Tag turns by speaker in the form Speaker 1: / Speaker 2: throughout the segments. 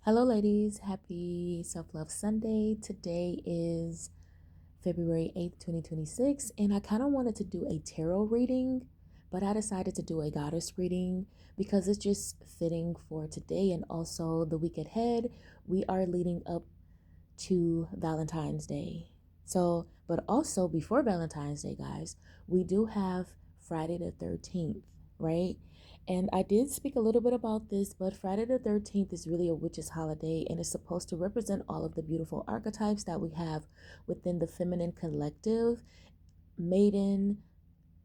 Speaker 1: Hello, ladies. Happy Self Love Sunday. Today is February 8th, 2026, and I kind of wanted to do a tarot reading, but I decided to do a goddess reading because it's just fitting for today and also the week ahead. We are leading up to Valentine's Day. But also before Valentine's Day, guys, we do have Friday the 13th, right? And I did speak a little bit about this, but Friday the 13th is really a witch's holiday and it's supposed to represent all of the beautiful archetypes that we have within the feminine collective: maiden,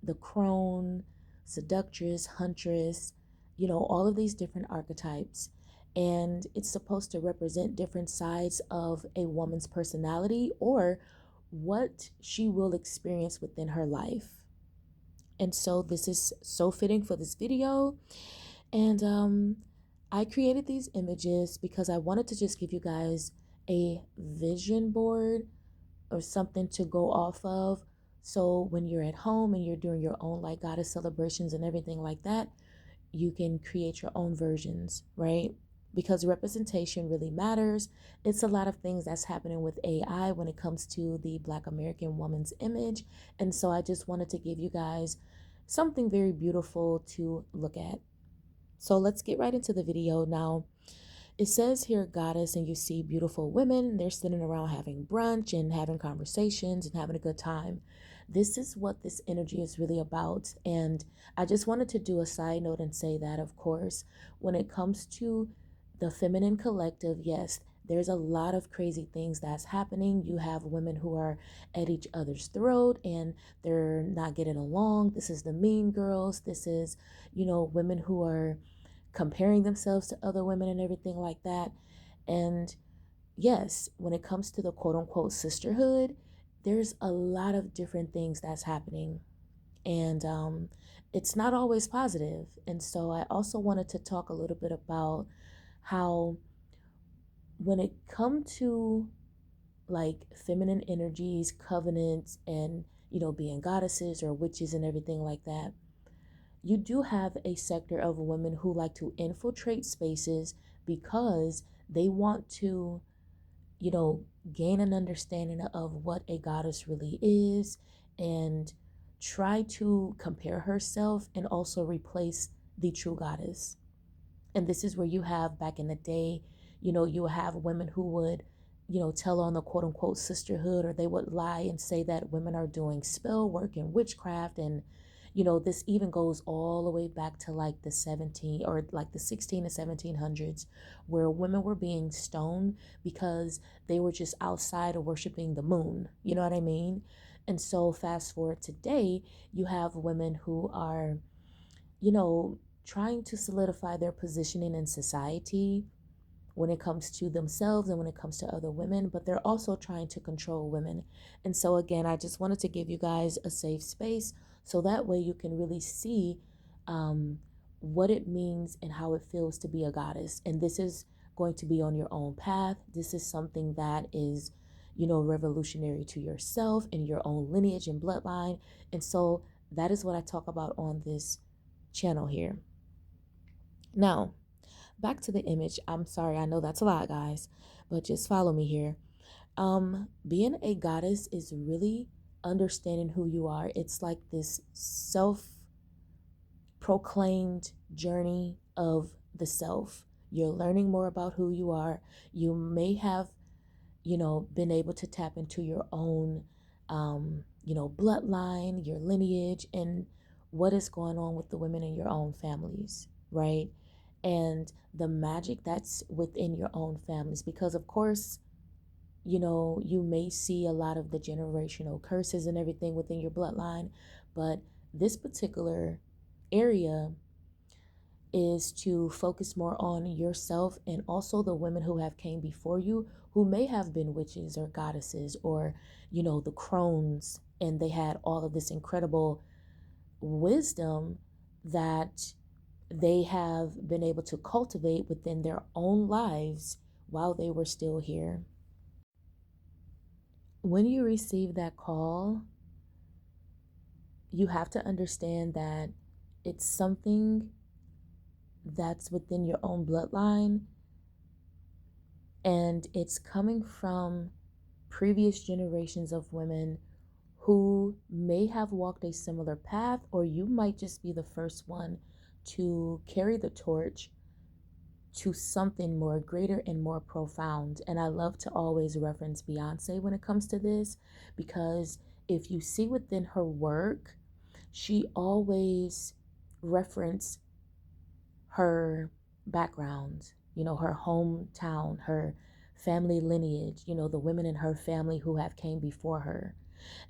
Speaker 1: the crone, seductress, huntress, all of these different archetypes. And it's supposed to represent different sides of a woman's personality or what she will experience within her life. And so this is so fitting for this video. And I created these images because I wanted to just give you guys a vision board or something to go off of. So when you're at home and you're doing your own like goddess celebrations and everything like that, you can create your own versions, right? Because representation really matters. It's a lot of things that's happening with AI when it comes to the Black American woman's image. And so I just wanted to give you guys something very beautiful to look at. So let's get right into the video now. It says here goddess, and you see beautiful women. They're sitting around having brunch and having conversations and having a good time. This is what this energy is really about. And I just wanted to do a side note and say that, of course, when it comes to the feminine collective, yes, there's a lot of crazy things that's happening. You have women who are at each other's throat and they're not getting along. This is the mean girls. This is, women who are comparing themselves to other women and everything like that. And yes, when it comes to the quote unquote sisterhood, there's a lot of different things that's happening. And it's not always positive. And so I also wanted to talk a little bit about how when it comes to like feminine energies, covenants, and being goddesses or witches and everything like that, you do have a sector of women who like to infiltrate spaces because they want to, you know, gain an understanding of what a goddess really is and try to compare herself and also replace the true goddess. And this is where you have back in the day, you have women who would, tell on the quote unquote sisterhood, or they would lie and say that women are doing spell work and witchcraft. And this even goes all the way back to like the 17 or like the 16 to 1700s, where women were being stoned because they were just outside of worshiping the moon. You know what I mean? And so fast forward today, you have women who are, you know, trying to solidify their positioning in society when it comes to themselves and when it comes to other women, but they're also trying to control women. And so, again, I just wanted to give you guys a safe space so that way you can really see um, what it means and how it feels to be a goddess. And this is going to be on your own path. This is something that is, revolutionary to yourself and your own lineage and bloodline. And so, that is what I talk about on this channel here. Now, back to the image. I'm sorry, I know that's a lot, guys, but just follow me here. Being a goddess is really understanding who you are. It's like this self-proclaimed journey of the self. You're learning more about who you are. You may have, been able to tap into your own, bloodline, your lineage, and what is going on with the women in your own families, right? And the magic that's within your own families. Because, of course, you may see a lot of the generational curses and everything within your bloodline, but this particular area is to focus more on yourself and also the women who have came before you who may have been witches or goddesses or the crones, and they had all of this incredible wisdom that they have been able to cultivate within their own lives while they were still here. When you receive that call, you have to understand that it's something that's within your own bloodline And it's coming from previous generations of women who may have walked a similar path, or you might just be the first one to carry the torch to something more greater and more profound. And I love to always reference Beyonce when it comes to this, because if you see within her work, she always referenced her background, her hometown, her family lineage, the women in her family who have came before her.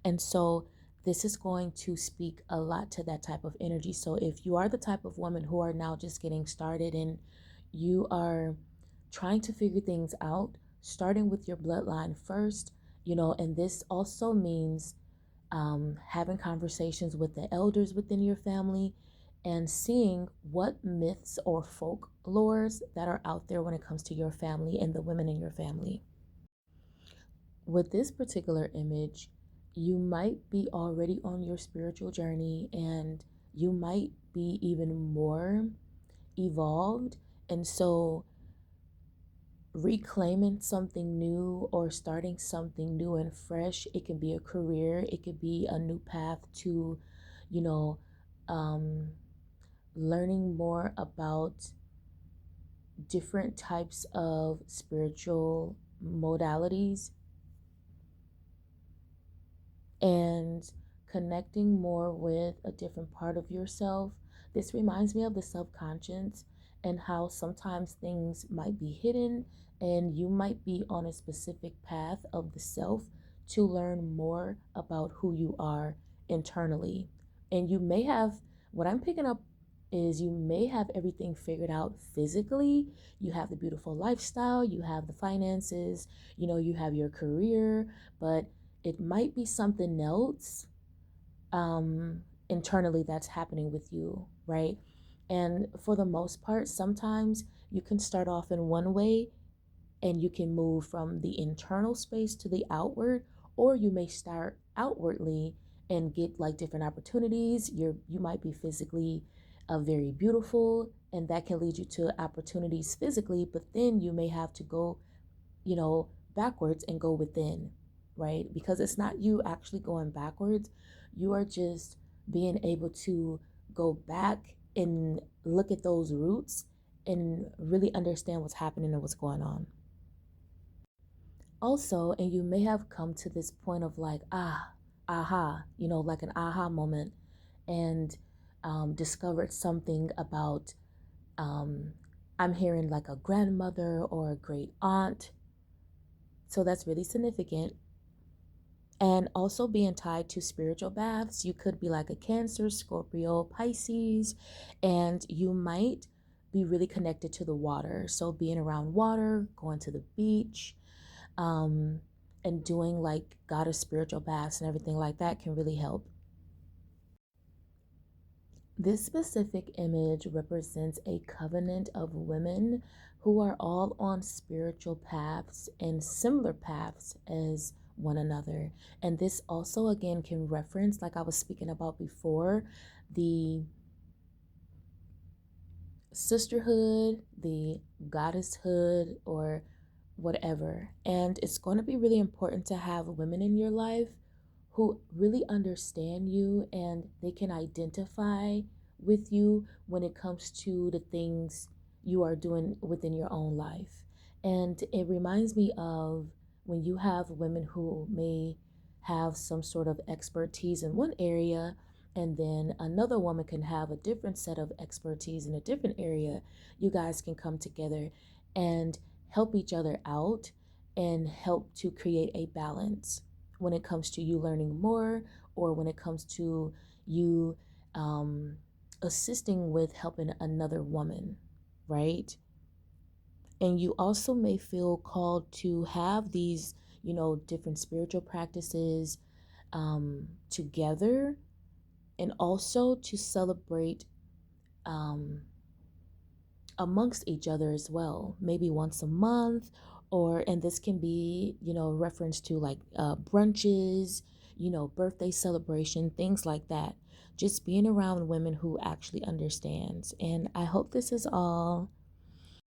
Speaker 1: And so this is going to speak a lot to that type of energy. So if you are the type of woman who are now just getting started and you are trying to figure things out, starting with your bloodline first, and this also means having conversations with the elders within your family and seeing what myths or folklores that are out there when it comes to your family and the women in your family. With this particular image, you might be already on your spiritual journey and you might be even more evolved. And so, reclaiming something new or starting something new and fresh, it can be a career, it could be a new path to, you know, um, learning more about different types of spiritual modalities and connecting more with a different part of yourself. This reminds me of the subconscious and how sometimes things might be hidden and you might be on a specific path of the self to learn more about who you are internally. And you may have, what I'm picking up is you may have everything figured out physically. You have the beautiful lifestyle, you have the finances, you have your career, but it might be something else internally that's happening with you, right? And for the most part, sometimes you can start off in one way and you can move from the internal space to the outward, or you may start outwardly and get like different opportunities. You might be physically very beautiful, and that can lead you to opportunities physically, but then you may have to go, backwards and go within, right? Because it's not you actually going backwards. You are just being able to go back and look at those roots and really understand what's happening and what's going on. Also, and you may have come to this point of like, aha, like an aha moment, and discovered something about, I'm hearing like a grandmother or a great aunt. So that's really significant. And also being tied to spiritual baths, you could be like a Cancer, Scorpio, Pisces, and you might be really connected to the water. So being around water, going to the beach, um, and doing like goddess spiritual baths and everything like that can really help. This specific image represents a covenant of women who are all on spiritual paths and similar paths as one another. And this also, again, can reference, like I was speaking about before, the sisterhood, the goddesshood, or whatever. And it's going to be really important to have women in your life who really understand you and they can identify with you when it comes to the things you are doing within your own life. And it reminds me of when you have women who may have some sort of expertise in one area, and then another woman can have a different set of expertise in a different area. You guys can come together and help each other out and help to create a balance when it comes to you learning more, or when it comes to you assisting with helping another woman, right? And you also may feel called to have these, different spiritual practices together, and also to celebrate um, amongst each other as well, maybe once a month, or, and this can be, reference to like brunches, birthday celebration, things like that. Just being around women who actually understands. And I hope this is all